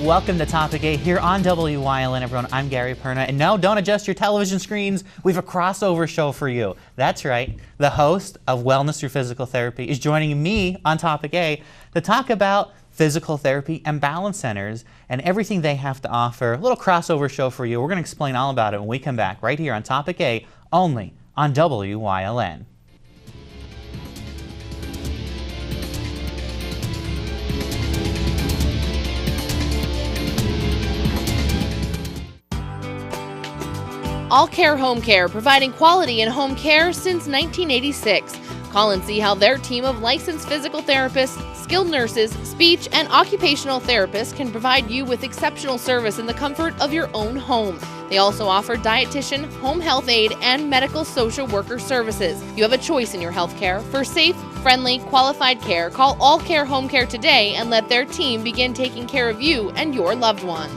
Welcome to Topic 8 here on WYLN, everyone. I'm Gary Perna, and no, don't adjust your television screens. We have a crossover show for you. That's right. The host of Wellness Through Physical Therapy is joining me on Topic 8 to talk about physical therapy and balance centers and everything they have to offer. A little crossover show for you. We're going to explain all about it when we come back right here on Topic 8, only on WYLN. All Care Home Care, providing quality in home care since 1986. Call and see how their team of licensed physical therapists, skilled nurses, speech, and occupational therapists can provide you with exceptional service in the comfort of your own home. They also offer dietitian, home health aide, and medical social worker services. You have a choice in your health care. For safe, friendly, qualified care, call All Care Home Care today and let their team begin taking care of you and your loved ones.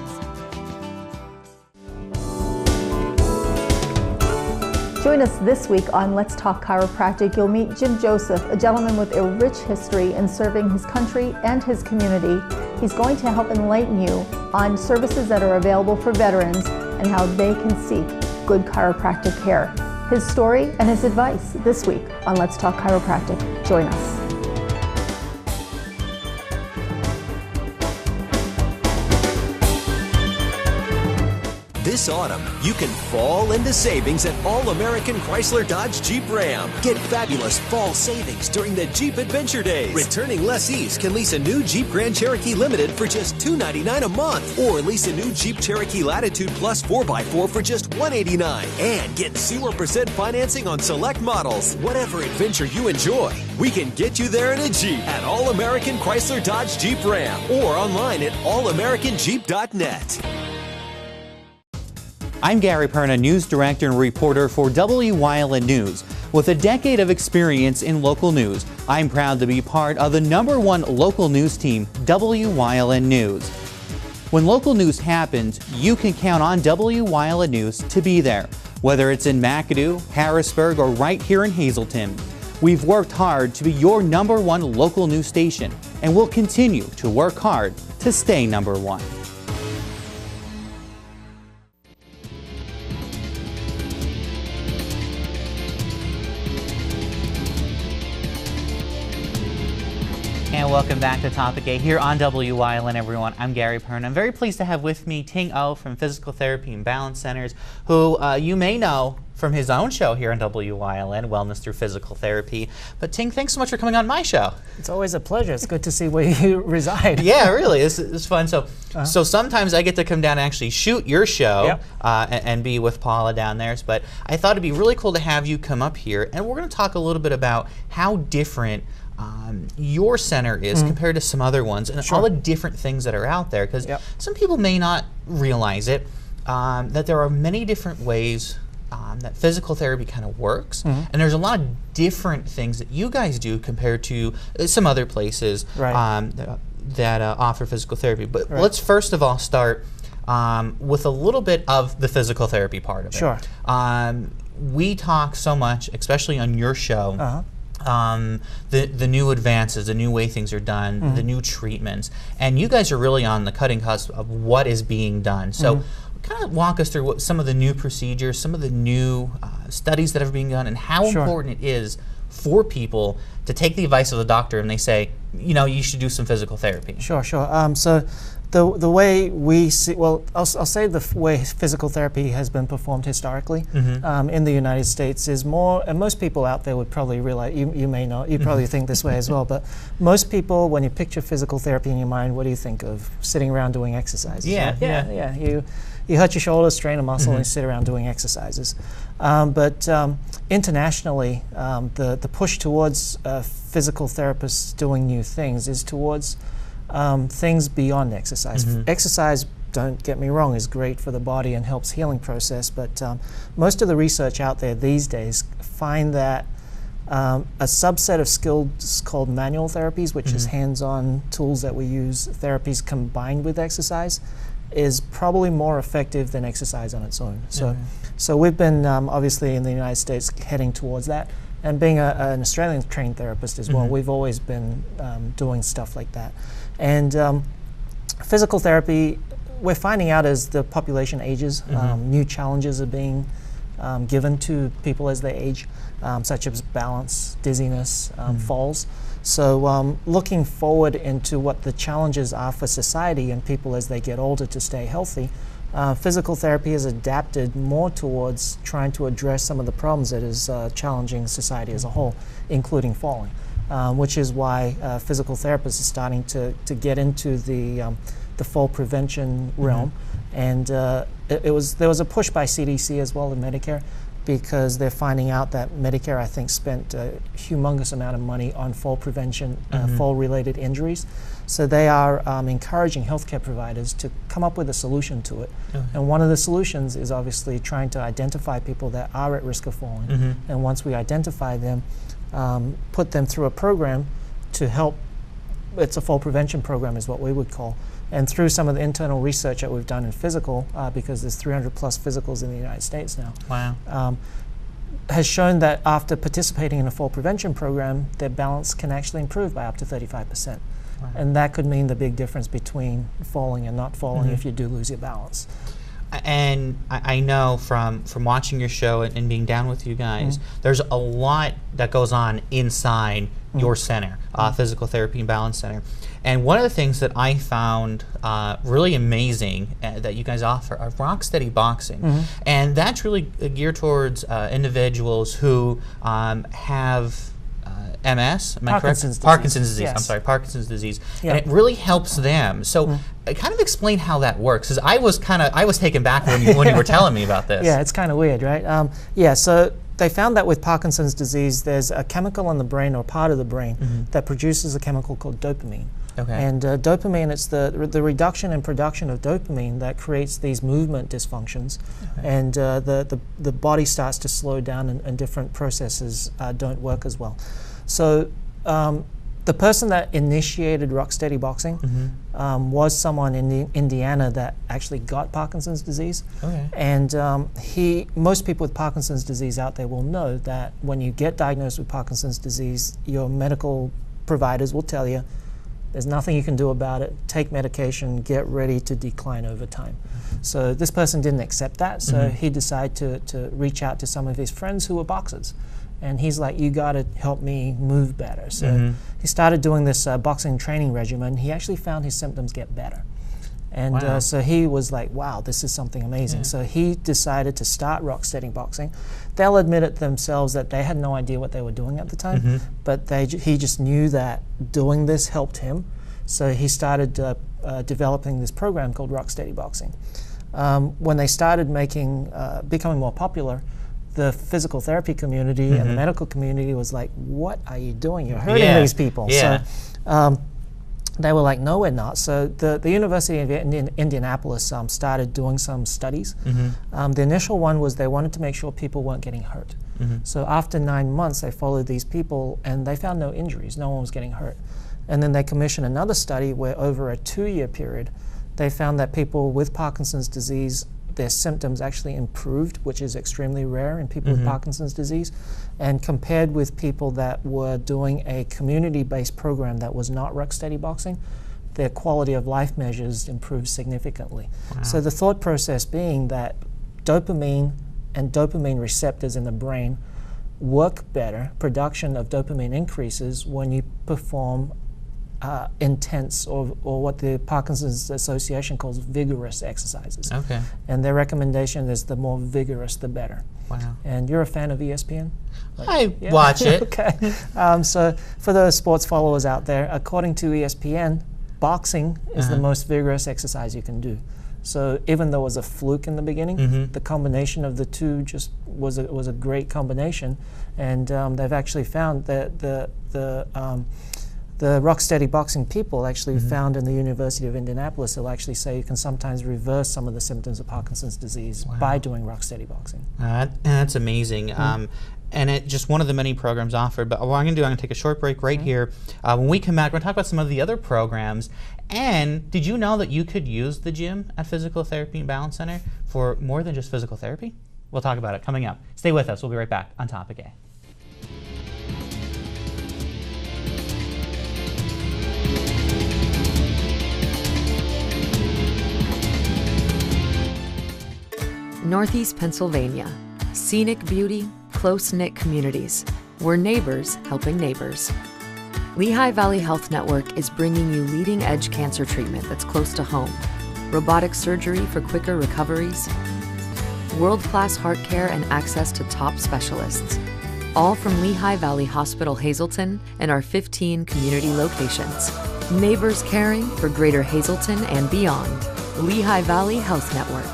Join us this week on Let's Talk Chiropractic. You'll meet Jim Joseph, a gentleman with a rich history in serving his country and his community. He's going to help enlighten you on services that are available for veterans and how they can seek good chiropractic care. His story and his advice this week on Let's Talk Chiropractic. Join us. This autumn, you can fall into savings at All-American Chrysler Dodge Jeep Ram. Get fabulous fall savings during the Jeep Adventure Days. Returning lessees can lease a new Jeep Grand Cherokee Limited for just $299 a month, or lease a new Jeep Cherokee Latitude Plus 4x4 for just $189, and get 0% financing on select models. Whatever adventure you enjoy, we can get you there in a Jeep at All-American Chrysler Dodge Jeep Ram, or online at allamericanjeep.net. I'm Gary Perna, news director and reporter for WYLN News. With a decade of experience in local news, I'm proud to be part of the #1 local news team, WYLN News. When local news happens, you can count on WYLN News to be there, whether it's in McAdoo, Harrisburg, or right here in Hazleton. We've worked hard to be your #1 local news station, and we'll continue to work hard to stay #1. And welcome back to Topic 8 here on WYLN, everyone. I'm Gary Perna. I'm very pleased to have with me Ting from Physical Therapy and Balance Centers, who you may know from his own show here on WYLN, Wellness Through Physical Therapy. But Ting, thanks so much for coming on my show. It's always a pleasure. It's good to see where you reside. Yeah, really. This is fun. So sometimes I get to come down and actually shoot your show. Yep. And be with Paula down there. But I thought it'd be really cool to have you come up here, and we're going to talk a little bit about how different your center is compared to some other ones, and all the different things that are out there, because some people may not realize it, that there are many different ways that physical therapy kind of works, and there's a lot of different things that you guys do compared to some other places that offer physical therapy. But let's first of all start with a little bit of the physical therapy part of it. Sure. We talk so much, especially on your show, the new advances, the new way things are done, the new treatments, and you guys are really on the cutting cusp of what is being done. So kind of walk us through some of the new procedures, some of the new studies that are being done, and how important it is for people to take the advice of the doctor and they say, you know, you should do some physical therapy. Sure. So the way we see, well, I'll say the way physical therapy has been performed historically in the United States is more, and most people out there would probably realize, you may not, you probably think this way as well, but most people, when you picture physical therapy in your mind, what do you think of? Sitting around doing exercises. Yeah. You hurt your shoulder, strain a muscle, and you sit around doing exercises. But internationally, the push towards physical therapists doing new things is towards things beyond exercise. Exercise, don't get me wrong, is great for the body and helps healing process, but most of the research out there these days find that a subset of skills called manual therapies, which is hands-on tools that we use, therapies combined with exercise, is probably more effective than exercise on its own. So we've been obviously in the United States heading towards that, and being an Australian trained therapist as well, we've always been doing stuff like that. And physical therapy, we're finding out as the population ages, new challenges are being given to people as they age, such as balance, dizziness, falls. So looking forward into what the challenges are for society and people as they get older to stay healthy, physical therapy has adapted more towards trying to address some of the problems that is challenging society as a whole, including falling, which is why physical therapists are starting to get into the fall prevention realm. And there was a push by CDC as well in Medicare, because they're finding out that Medicare, I think, spent a humongous amount of money on fall prevention, fall-related injuries. So they are encouraging healthcare providers to come up with a solution to it. And one of the solutions is obviously trying to identify people that are at risk of falling. And once we identify them, put them through a program to help. It's a fall prevention program is what we would call. And through some of the internal research that we've done in physical, because there's 300 plus physicals in the United States now, has shown that after participating in a fall prevention program, their balance can actually improve by up to 35%. And that could mean the big difference between falling and not falling if you do lose your balance. And I know from watching your show and being down with you guys, there's a lot that goes on inside your center, Physical Therapy and Balance Center. And one of the things that I found really amazing that you guys offer are rock steady boxing. And that's really geared towards individuals who have MS, am I correct? Parkinson's disease. Yes. I'm sorry, Parkinson's disease, and it really helps them. So, kind of explain how that works, because I was taken back when you were telling me about this. Yeah, it's kind of weird, right? So they found that with Parkinson's disease, there's a chemical in the brain or part of the brain that produces a chemical called dopamine. And dopamine, it's the reduction in production of dopamine that creates these movement dysfunctions, and the body starts to slow down, and different processes don't work as well. So the person that initiated rock steady boxing was someone in Indiana that actually got Parkinson's disease. And most people with Parkinson's disease out there will know that when you get diagnosed with Parkinson's disease, your medical providers will tell you there's nothing you can do about it. Take medication, get ready to decline over time. So this person didn't accept that, so he decided to reach out to some of his friends who were boxers. And he's like, you got to help me move better. So he started doing this boxing training regimen. He actually found his symptoms get better. And so he was like, wow, this is something amazing. So he decided to start rock steady boxing. They'll admit it themselves that they had no idea what they were doing at the time, but he just knew that doing this helped him. So he started developing this program called Rock Steady Boxing. When they started becoming more popular, the physical therapy community and the medical community was like, what are you doing? You're hurting these people. So they were like, no, we're not. So the University of Indianapolis started doing some studies. The initial one was they wanted to make sure people weren't getting hurt. So after 9 months, they followed these people, and they found no injuries. No one was getting hurt. And then they commissioned another study where over a 2-year period, they found that people with Parkinson's disease, their symptoms actually improved, which is extremely rare in people with Parkinson's disease. And compared with people that were doing a community-based program that was not rock steady boxing, their quality of life measures improved significantly. So the thought process being that dopamine and dopamine receptors in the brain work better, production of dopamine increases when you perform intense or what the Parkinson's Association calls vigorous exercises. And their recommendation is the more vigorous, the better. And you're a fan of ESPN? I watch it. So for those sports followers out there, according to ESPN, boxing is the most vigorous exercise you can do. So even though it was a fluke in the beginning, the combination of the two just was a great combination. And they've actually found that the rock steady boxing people actually found in the University of Indianapolis, they'll actually say you can sometimes reverse some of the symptoms of Parkinson's disease by doing rock steady boxing. That's amazing. And it's just one of the many programs offered. But what I'm going to do, I'm going to take a short break right here. When we come back, we're going to talk about some of the other programs. And did you know that you could use the gym at Physical Therapy and Balance Center for more than just physical therapy? We'll talk about it coming up. Stay with us. We'll be right back on Topic A. Northeast Pennsylvania. Scenic beauty, close-knit communities. We're neighbors helping neighbors. Lehigh Valley Health Network is bringing you leading-edge cancer treatment that's close to home. Robotic surgery for quicker recoveries. World-class heart care and access to top specialists. All from Lehigh Valley Hospital Hazleton and our 15 community locations. Neighbors caring for Greater Hazleton and beyond. Lehigh Valley Health Network.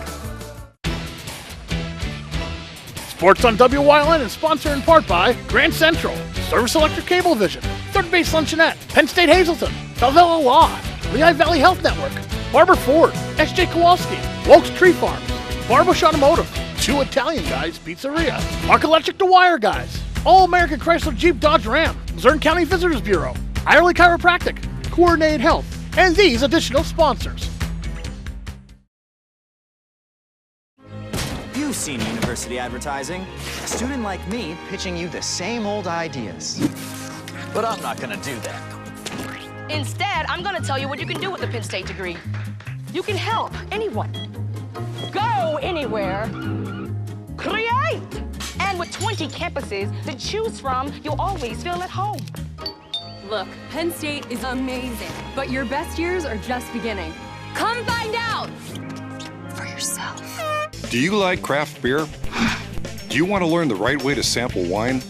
Sports on WYLN is sponsored in part by Grand Central, Service Electric Cablevision, Third Base Luncheonette, Penn State Hazleton, Valvella Law, Lehigh Valley Health Network, Barber Ford, SJ Kowalski, Wilkes Tree Farms, Barbush Automotive, Two Italian Guys Pizzeria, Mark Electric to Wire Guys, All American Chrysler Jeep Dodge Ram, Luzerne County Visitors Bureau, Irely Chiropractic, Coordinated Health, and these additional sponsors. You've seen university advertising. A student like me pitching you the same old ideas. But I'm not gonna do that. Instead, I'm gonna tell you what you can do with a Penn State degree. You can help anyone. Go anywhere. Create! And with 20 campuses to choose from, you'll always feel at home. Look, Penn State is amazing, but your best years are just beginning. Come find out for yourself. Do you like craft beer? Do you want to learn the right way to sample wine?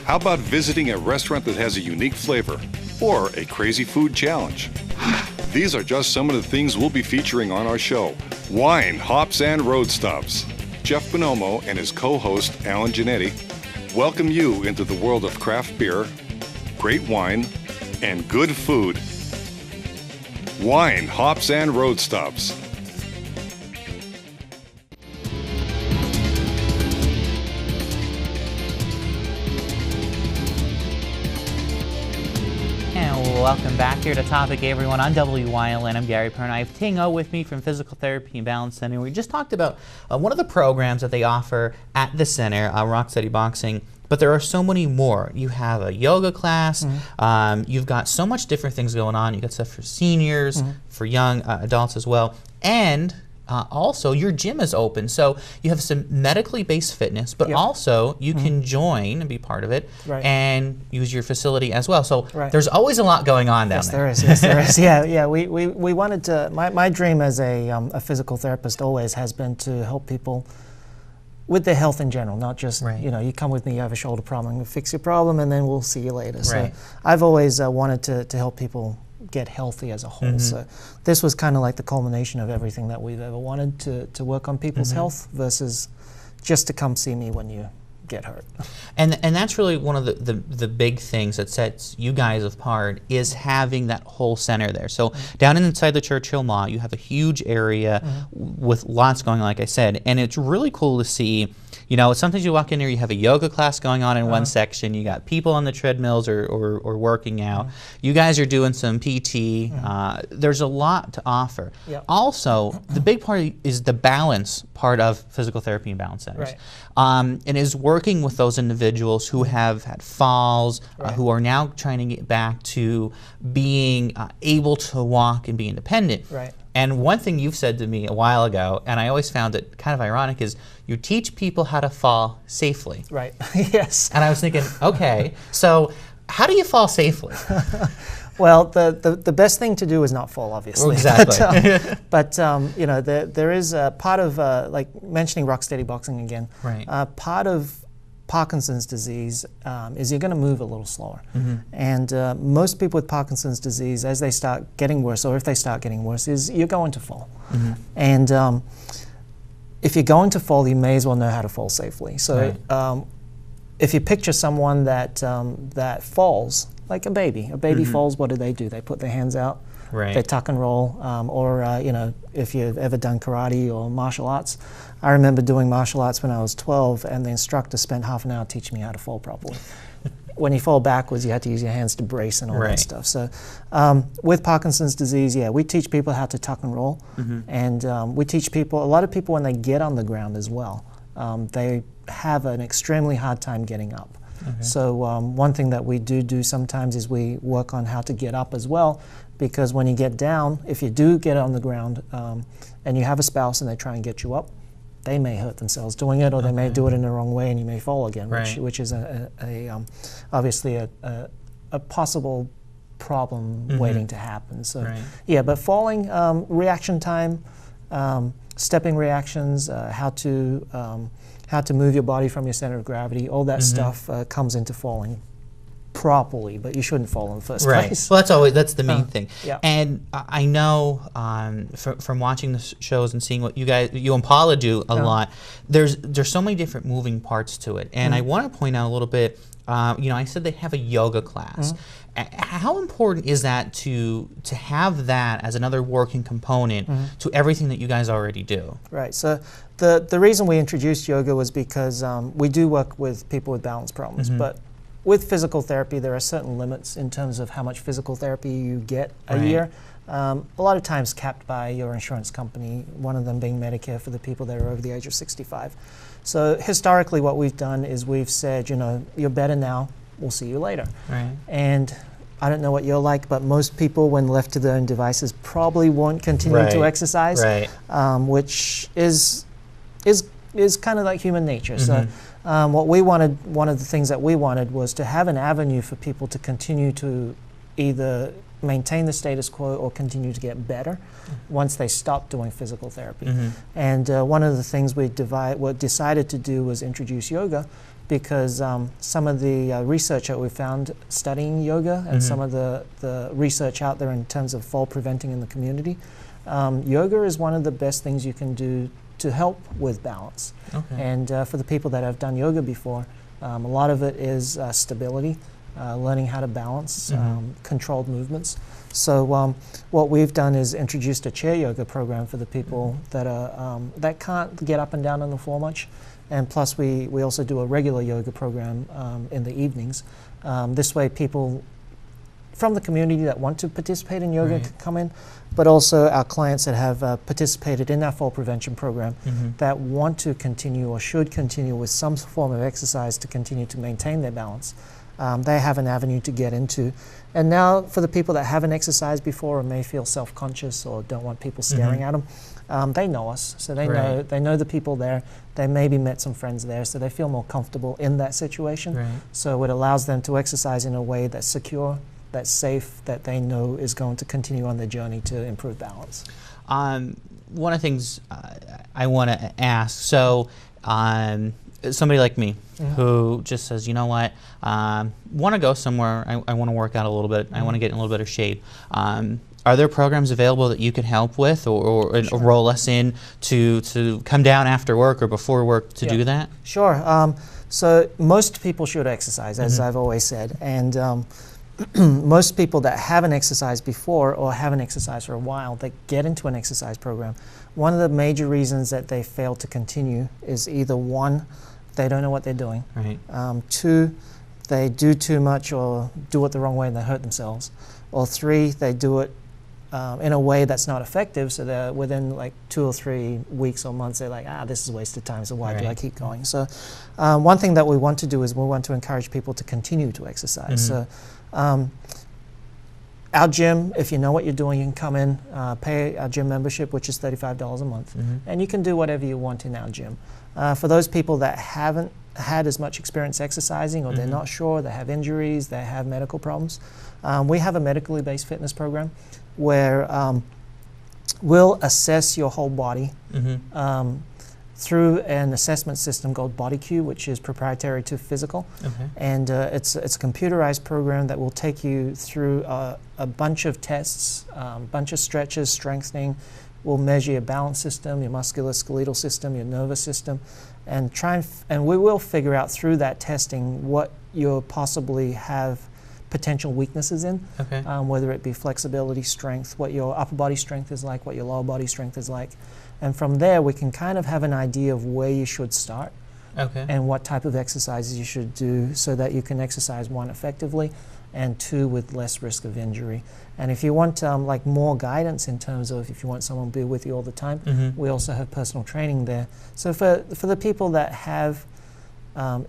How about visiting a restaurant that has a unique flavor or a crazy food challenge? These are just some of the things we'll be featuring on our show, Wine, Hops, and Road Stops. Jeff Bonomo and his co-host, Alan Giannetti, welcome you into the world of craft beer, great wine, and good food. Wine, Hops, and Road Stops. Welcome back here to Topic, everyone, on WYLN. I'm Gary Pern. I have Ting with me from Physical Therapy and Balance Center. We just talked about one of the programs that they offer at the center, Rock Steady Boxing, but there are so many more. You have a yoga class. You've got so much different things going on. You've got stuff for seniors, for young adults as well, and also your gym is open, so you have some medically based fitness, but also you can join and be part of it and use your facility as well. So there's always a lot going on down there. Yes, there is. Yeah. We wanted to. My dream as a physical therapist always has been to help people with their health in general, not just you come with me, you have a shoulder problem, we'll fix your problem, and then we'll see you later. So I've always wanted to help people get healthy as a whole. So this was kind of like the culmination of everything that we've ever wanted to work on people's health versus just to come see me when you get hurt. And that's really one of the big things that sets you guys apart is having that whole center there. So down inside the Churchill Mall, you have a huge area with lots going on, like I said, and it's really cool to see. You know, sometimes you walk in here, you have a yoga class going on in one section, you got people on the treadmills or working out. You guys are doing some PT. There's a lot to offer. Also, the big part is the balance part of physical therapy and balance centers. And is working with those individuals who have had falls, who are now trying to get back to being able to walk and be independent. And one thing you've said to me a while ago, and I always found it kind of ironic, is you teach people how to fall safely. Yes. And I was thinking, okay, so how do you fall safely? Well, the best thing to do is not fall, obviously. Exactly. But you know, there is a part of, like mentioning Rock Steady Boxing again, part of Parkinson's disease is you're going to move a little slower. And most people with Parkinson's disease, as they start getting worse, or if they start getting worse, is you're going to fall. And if you're going to fall, you may as well know how to fall safely. So if you picture someone that falls, like a baby falls, what do? They put their hands out, they tuck and roll, or you know, if you've ever done karate or martial arts. I remember doing martial arts when I was 12, and the instructor spent half an hour teaching me how to fall properly. When you fall backwards, you have to use your hands to brace and all that stuff. So with Parkinson's disease, we teach people how to tuck and roll, and we teach people, a lot of people when they get on the ground as well, they have an extremely hard time getting up. So one thing that we do sometimes is we work on how to get up as well, because when you get down, if you do get on the ground and you have a spouse and they try and get you up, they may hurt themselves doing it, or they may do it in the wrong way, and you may fall again, Right. which is obviously a possible problem waiting to happen. So Right. yeah, but falling, reaction time, stepping reactions, how to move your body from your center of gravity, all that stuff comes into falling properly, but you shouldn't fall in the first Right. place. Well, that's the main thing. Yeah. And I know from watching the shows and seeing what you and Paula do a lot, there's so many different moving parts to it. And I want to point out a little bit, I said they have a yoga class. How important is that to have that as another working component to everything that you guys already do? Right. So the reason we introduced yoga was because we do work with people with balance problems, but with physical therapy, there are certain limits in terms of how much physical therapy you get a year. A lot of times capped by your insurance company, one of them being Medicare for the people that are over the age of 65. So historically what we've done is we've said, you're better now, we'll see you later. Right. And I don't know what you're like, but most people, when left to their own devices, probably won't continue to exercise, which is kind of like human nature. So what we wanted, one of the things that we wanted was to have an avenue for people to continue to either maintain the status quo or continue to get better once they stop doing physical therapy. And one of the things we decided to do was introduce yoga, because some of the research that we found studying yoga and some of the research out there in terms of fall preventing in the community, yoga is one of the best things you can do to help with balance. And for the people that have done yoga before, a lot of it is stability, learning how to balance, controlled movements. So what we've done is introduced a chair yoga program for the people that are that can't get up and down on the floor much. And plus we also do a regular yoga program in the evenings. This way people from the community that want to participate in yoga can come in, but also our clients that have participated in our fall prevention program that want to continue or should continue with some form of exercise to continue to maintain their balance. They have an avenue to get into. And now for the people that haven't exercised before or may feel self-conscious or don't want people staring at them, they know us, so they know the people there. They maybe met some friends there, so they feel more comfortable in that situation. So it allows them to exercise in a way that's secure, that's safe, that they know is going to continue on their journey to improve balance. One of the things I want to ask, so somebody like me who just says, you know what, want to go somewhere, I want to work out a little bit, I want to get in a little bit of shape. Are there programs available that you can help with or enroll us in to come down after work or before work to do that? Sure. So most people should exercise, as I've always said. And most people that haven't exercised before or haven't exercised for a while, they get into an exercise program. One of the major reasons that they fail to continue is either one, they don't know what they're doing. Two, they do too much or do it the wrong way and they hurt themselves. Or three, they do it in a way that's not effective, so that within like 2 or 3 weeks or months, they're like, this is a waste of time, so why do I keep going? So one thing that we want to do is we want to encourage people to continue to exercise. So our gym, if you know what you're doing, you can come in, pay our gym membership, which is $35 a month, and you can do whatever you want in our gym. For those people that haven't had as much experience exercising, or they're not sure, they have injuries, they have medical problems, we have a medically based fitness program where we'll assess your whole body through an assessment system called BodyQ, which is proprietary to Physical. And it's a computerized program that will take you through a bunch of tests, bunch of stretches, strengthening. We'll measure your balance system, your musculoskeletal system, your nervous system, and and we will figure out through that testing what you possibly have potential weaknesses in, whether it be flexibility, strength, what your upper body strength is like, what your lower body strength is like. And from there, we can kind of have an idea of where you should start and what type of exercises you should do so that you can exercise, one, effectively, and two, with less risk of injury. And if you want like more guidance in terms of if you want someone to be with you all the time, we also have personal training there. So for the people that have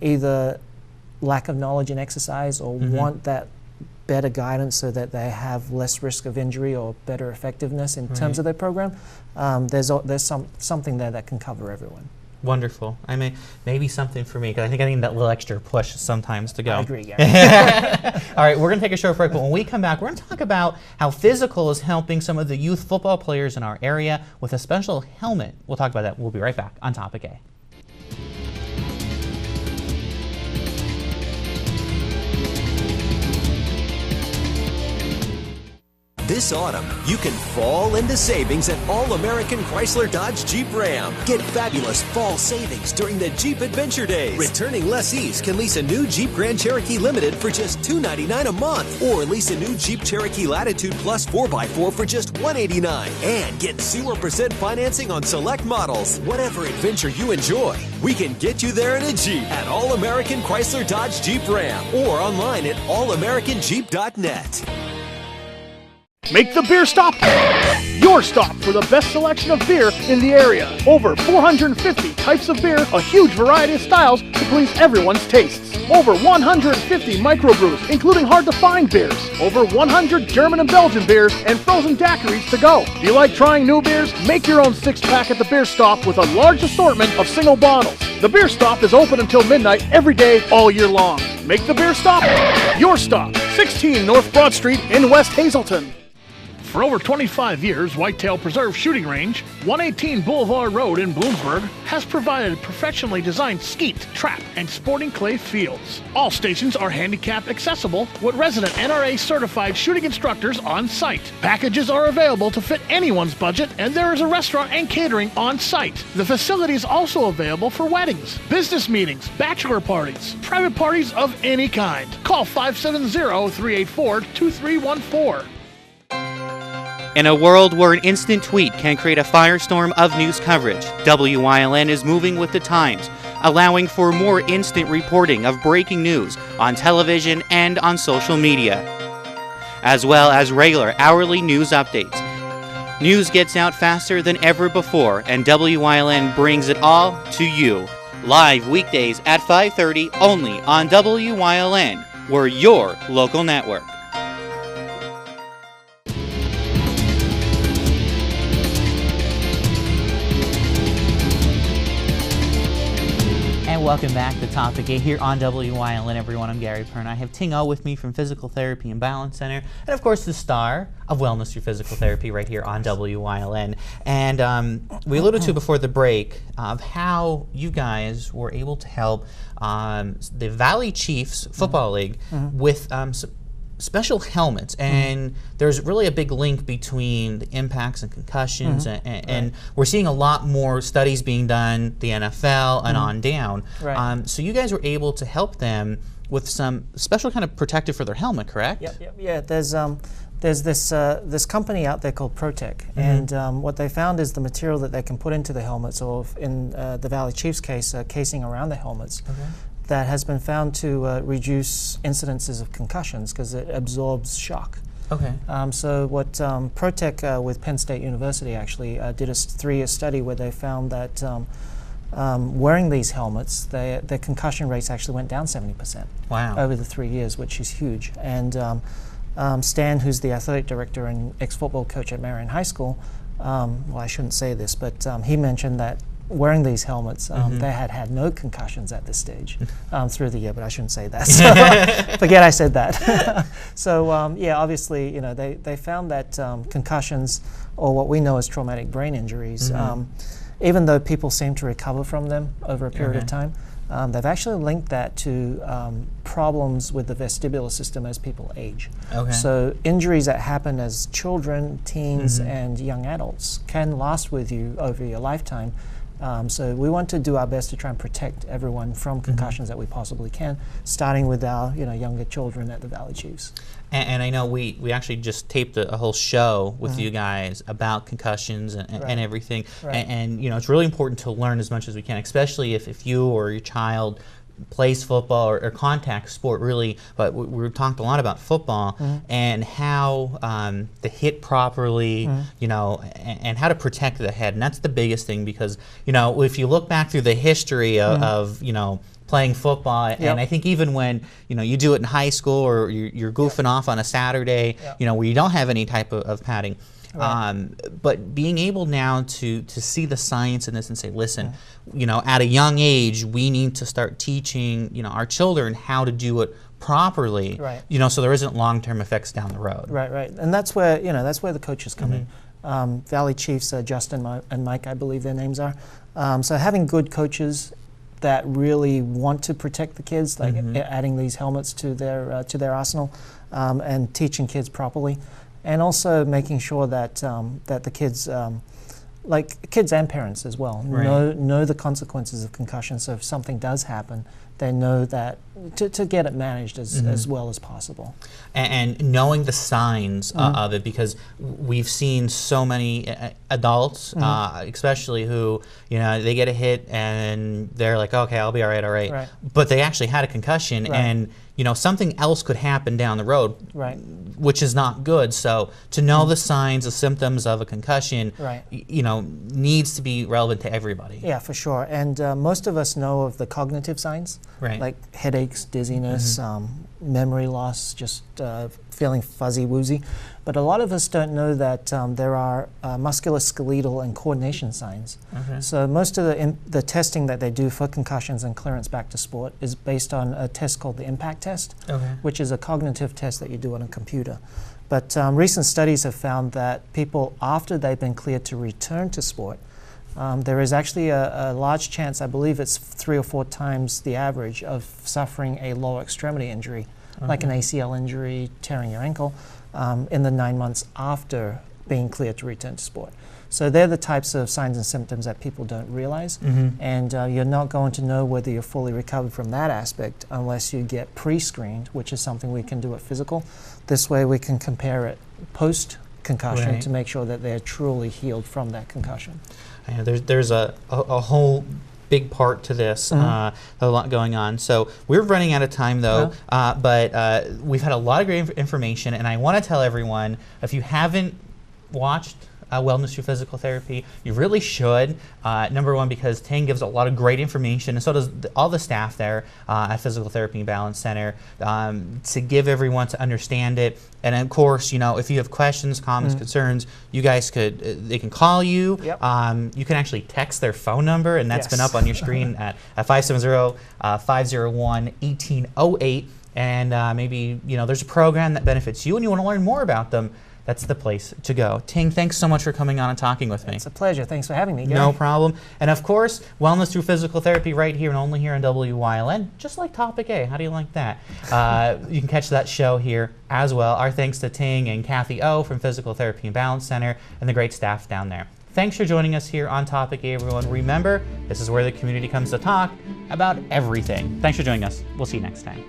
either lack of knowledge in exercise or want that better guidance so that they have less risk of injury or better effectiveness in terms of their program, there's something there that can cover everyone. Wonderful. I mean, maybe something for me, because I think I need that little extra push sometimes to go. I agree, Gary. All right, we're going to take a short break, but when we come back, we're going to talk about how physical is helping some of the youth football players in our area with a special helmet. We'll talk about that. We'll be right back on Topic A. This autumn, you can fall into savings at All-American Chrysler Dodge Jeep Ram. Get fabulous fall savings during the Jeep Adventure Days. Returning lessees can lease a new Jeep Grand Cherokee Limited for just $299 a month, or lease a new Jeep Cherokee Latitude Plus 4x4 for just $189. And get 0% financing on select models. Whatever adventure you enjoy, we can get you there in a Jeep at All-American Chrysler Dodge Jeep Ram, or online at allamericanjeep.net. Make the beer stop your stop for the best selection of beer in the area. Over 450 types of beer, a huge variety of styles to please everyone's tastes. Over 150 microbrews, including hard-to-find beers. Over 100 German and Belgian beers and frozen daiquiris to go. Do you like trying new beers? Make your own six-pack at the beer stop with a large assortment of single bottles. The beer stop is open until midnight every day, all year long. Make the beer stop your stop. 16 North Broad Street in West Hazleton. For over 25 years, Whitetail Preserve Shooting Range, 118 Boulevard Road in Bloomsburg, has provided professionally designed skeet, trap, and sporting clay fields. All stations are handicap accessible with resident NRA certified shooting instructors on site. Packages are available to fit anyone's budget, and there is a restaurant and catering on site. The facility is also available for weddings, business meetings, bachelor parties, private parties of any kind. Call 570-384-2314. In a world where an instant tweet can create a firestorm of news coverage, WYLN is moving with the times, allowing for more instant reporting of breaking news on television and on social media, as well as regular hourly news updates. News gets out faster than ever before, and WYLN brings it all to you. Live weekdays at 5:30 only on WYLN. We're your local network. Welcome back to Topic A here on WYLN, everyone. I'm Gary Pern. I have Ting with me from Physical Therapy and Balance Center, and of course the star of Wellness Through Physical Therapy right here on WYLN. And we alluded to before the break of how you guys were able to help the Valley Chiefs Football League with special helmets, and there's really a big link between the impacts and concussions, and we're seeing a lot more studies being done, the NFL and on down. So you guys were able to help them with some special kind of protective for their helmet, correct? Yeah. There's this company out there called Protec, and what they found is the material that they can put into the helmets, or in the Valley Chiefs case, casing around the helmets. That has been found to reduce incidences of concussions because it absorbs shock. So what Protec with Penn State University actually did a 3-year study where they found that wearing these helmets, their concussion rates actually went down 70% over the 3 years, which is huge. And Stan, who's the athletic director and ex-football coach at Marion High School, well, I shouldn't say this, but he mentioned that wearing these helmets, they had no concussions at this stage through the year, but I shouldn't say that. So forget I said that. So yeah, obviously, you know, they found that concussions, or what we know as traumatic brain injuries, even though people seem to recover from them over a period of time, they've actually linked that to problems with the vestibular system as people age. So injuries that happen as children, teens, and young adults can last with you over your lifetime. So we want to do our best to try and protect everyone from concussions that we possibly can, starting with our younger children at the Valley Chiefs. And I know we actually just taped a whole show with you guys about concussions and everything. And you know, it's really important to learn as much as we can, especially if you or your child plays football or contact sport, really. But we've talked a lot about football and how to hit properly, you know, and how to protect the head. And that's the biggest thing, because, you know, if you look back through the history of you know, playing football, and I think even when, you know, you do it in high school, or you're goofing off on a Saturday, you know, where you don't have any type of padding, Right. But being able now to see the science in this and say, listen, you know, at a young age, we need to start teaching, you know, our children how to do it properly, Right. you know, so there isn't long-term effects down the road. Right, right. And that's where, you know, that's where the coaches come in. Valley Chiefs, Justin and Mike, I believe their names are. So having good coaches that really want to protect the kids, like adding these helmets to their arsenal, and teaching kids properly, and also making sure that that the kids, like kids and parents as well, know the consequences of concussion. So if something does happen, they know that to get it managed as well as possible. And knowing the signs of it, because we've seen so many adults, especially who, you know, they get a hit and they're like, okay, I'll be all right. But they actually had a concussion, and you know, something else could happen down the road, which is not good. So to know the signs, the symptoms of a concussion, you know, needs to be relevant to everybody. Yeah, for sure. And most of us know of the cognitive signs, like headaches, dizziness, memory loss, just feeling fuzzy, woozy. But a lot of us don't know that there are musculoskeletal and coordination signs. So most of the testing that they do for concussions and clearance back to sport is based on a test called the impact test, which is a cognitive test that you do on a computer. But recent studies have found that people, after they've been cleared to return to sport, there is actually a large chance, I believe it's 3 or 4 times the average, of suffering a lower extremity injury, like an ACL injury, tearing your ankle, in the 9 months after being cleared to return to sport. So they're the types of signs and symptoms that people don't realize, and you're not going to know whether you're fully recovered from that aspect unless you get pre-screened, which is something we can do at physical. This way we can compare it post-concussion to make sure that they're truly healed from that concussion. There's a whole big part to this, a lot going on. So we're running out of time though, but we've had a lot of great information, and I want to tell everyone, if you haven't watched Wellness Through Physical Therapy, you really should. Number one, because Ting gives a lot of great information, and so does all the staff there at Physical Therapy and Balance Center, to give everyone to understand it. And of course, you know, if you have questions, comments, concerns, you guys they can call you. You can actually text their phone number, and that's been up on your screen at 570-501-1808. And maybe, you know, there's a program that benefits you and you want to learn more about them. That's the place to go. Ting, thanks so much for coming on and talking with me. It's a pleasure. Thanks for having me, Gary. No problem. And of course, Wellness Through Physical Therapy right here and only here on WYLN, just like Topic A. How do you like that? You can catch that show here as well. Our thanks to Ting and Kathy O from Physical Therapy and Balance Center and the great staff down there. Thanks for joining us here on Topic A, everyone. Remember, this is where the community comes to talk about everything. Thanks for joining us. We'll see you next time.